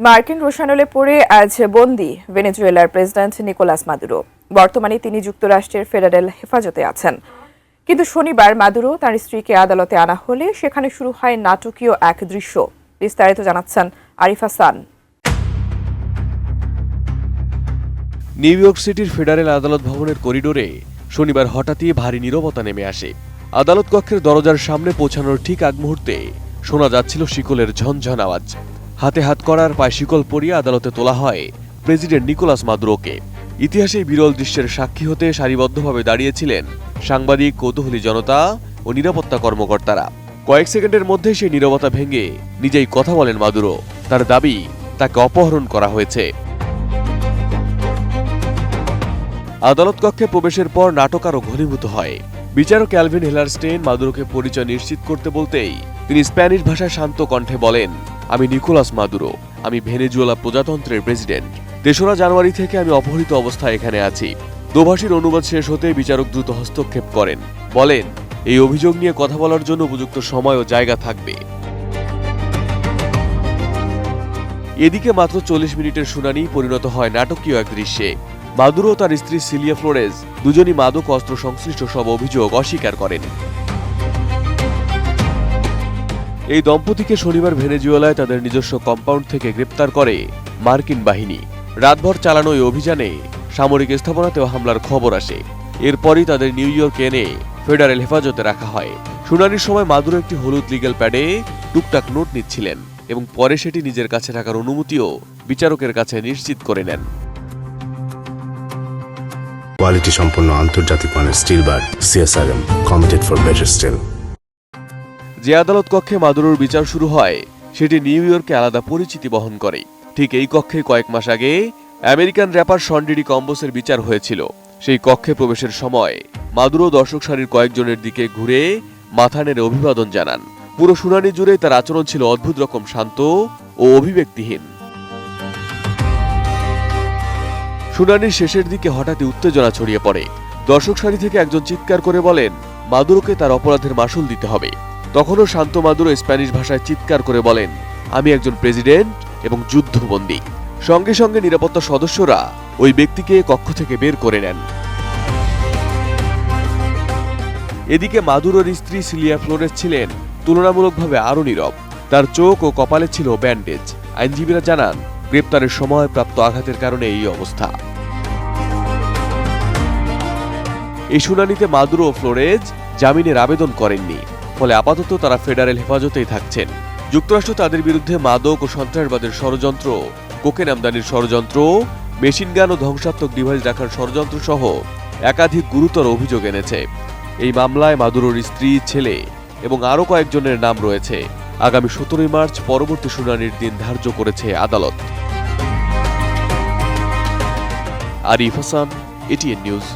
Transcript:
মার্কিন রোষানলে পড়ে আজ বন্দী ভেনেজুয়েলার প্রেসিডেন্ট নিকোলাস মাদুরো। বর্তমানে তিনি যুক্তরাষ্ট্রের ফেডারেল হেফাজতে আছেন। কিন্তু শনিবার মাদুরো তার স্ত্রীকে আদালতে আনা হলে সেখানে শুরু হয় নাটকীয় এক দৃশ্য। বিস্তারিত জানাচ্ছেন আরিফ হাসান। নিউ ইয়র্ক সিটির ফেডারেল আদালত ভবনের করিডোরে শনিবার হঠাৎই ভারী নীরবতা নেমে আসে। আদালত কক্ষের দরজার সামনে পৌঁছানোর ঠিক আগ মুহূর্তে শোনা যাচ্ছিল শিকলের ঝনঝন আওয়াজ। হাতে হাত করার পায়ে শিকল পরিয়ে আদালতে তোলা হয় প্রেসিডেন্ট নিকোলাস মাদুরোকে। ইতিহাসে বিরল দৃশ্যের সাক্ষী হতে সারিবদ্ধভাবে দাঁড়িয়েছিলেন সাংবাদিক, কৌতূহলী জনতা ও নিরাপত্তা কর্মকর্তারা। কয়েক সেকেন্ডের মধ্যে সেই নীরবতা ভেঙে নিজেই কথা বলেন মাদুরো। তার দাবি, তাকে অপহরণ করা হয়েছে। আদালত কক্ষে প্রবেশের পর নাটক আরও ঘনীভূত হয়। বিচারক ক্যালভিন হেলারস্টেইন মাদুরোকে পরিচয় নিশ্চিত করতে বলতেই তিনি স্প্যানিশ ভাষায় শান্ত কণ্ঠে বলেন, আমি নিকোলাস মাদুরো, আমি ভেনেজুয়েলা প্রজাতন্ত্রের প্রেসিডেন্ট। ৩রা জানুয়ারি থেকে আমি অপহৃত অবস্থায় এখানে আছি। দোভাষীর অনুবাদ শেষ হতে বিচারক দ্রুত হস্তক্ষেপ করেন, বলেন এই অভিযোগ নিয়ে কথা বলার জন্য উপযুক্ত সময় ও জায়গা থাকবে। এদিকে মাত্র ৪০ মিনিটের শুনানি পরিণত হয় নাটকীয় এক দৃশ্যে। মাদুরো ও তার স্ত্রী সিলিয়া ফ্লোরেজ দুজনই মাদক অস্ত্র সংশ্লিষ্ট সব অভিযোগ অস্বীকার করেন। এই দম্পতিকে শনিবার ভেনেজুয়েলায় তাদের নিজস্ব কম্পাউন্ড থেকে গ্রেপ্তার করে মার্কিন বাহিনী। রাতভর চালানো এই অভিযানে সামরিক স্থাপনাতেও হামলার খবর আসে। এরপরই তাদের নিউ ইয়র্কে এনে ফেডারেল হেফাজতে রাখা হয়। শুনানির সময় মাদুরো একটি হলুদ লিগ্যাল প্যাডে টুকটাক নোট নিচ্ছিলেন এবং পরে সেটি নিজের কাছে রাখার অনুমতিও বিচারকের কাছে নিশ্চিত করে নেন। কোয়ালিটি সম্পন্ন আন্তর্জাতিক মানের still bar CSRM, committed for better still. যে আদালত কক্ষে মাদুরোর বিচার শুরু হয় সেটি নিউ ইয়র্কে আলাদা পরিচিতি বহন করে। ঠিক এই কক্ষে কয়েক মাস আগে আমেরিকান র্যাপার শন ডিডি কম্বোসের বিচার হয়েছিল। সেই কক্ষে প্রবেশের সময় মাদুরো দর্শক সারির কয়েকজনের দিকে ঘুরে মাথা নেড়ে অভিবাদন জানান। পুরো শুনানি জুড়ে তার আচরণ ছিল অদ্ভুত রকম শান্ত ও অভিব্যক্তিহীন। শুনানির শেষের দিকে হঠাৎই উত্তেজনা ছড়িয়ে পড়ে। দর্শক সারি থেকে একজন চিৎকার করে বলেন মাদুরোকে তার অপরাধের মাসুল দিতে হবে। তখনও শান্ত মাদুরো স্প্যানিশ ভাষায় চিৎকার করে বলেন, আমি একজন প্রেসিডেন্ট এবং যুদ্ধবন্দী। সঙ্গে সঙ্গে নিরাপত্তা সদস্যরা ওই ব্যক্তিকে কক্ষ থেকে বের করে নেন। এদিকে মাদুরোর স্ত্রী সিলিয়া ফ্লোরেজ ছিলেন তুলনামূলকভাবে আরও নীরব। তার চোখ ও কপালে ছিল ব্যান্ডেজ। আইনজীবীরা জানান, গ্রেপ্তারের সময় প্রাপ্ত আঘাতের কারণে এই অবস্থা। এই শুনানিতে মাদুরো ও ফ্লোরেজ জামিনের আবেদন করেননি, ফলে আপাতত তারা ফেডারেল হেফাজতেই থাকছেন। যুক্তরাষ্ট্র তাদের বিরুদ্ধে মাদক ও সন্ত্রাসবাদের ষড়যন্ত্র, কোকেন আমদানির ষড়যন্ত্র, মেশিনগান ও ধ্বংসাত্মক ডিভাইস রাখার ষড়যন্ত্র সহ একাধিক গুরুতর অভিযোগ এনেছে। এই মামলায় মাদুরোর স্ত্রী, ছেলে এবং আরও কয়েকজনের নাম রয়েছে। আগামী 17 মার্চ পরবর্তী শুনানির দিন ধার্য করেছে আদালত। Arif Hasan, ATN news.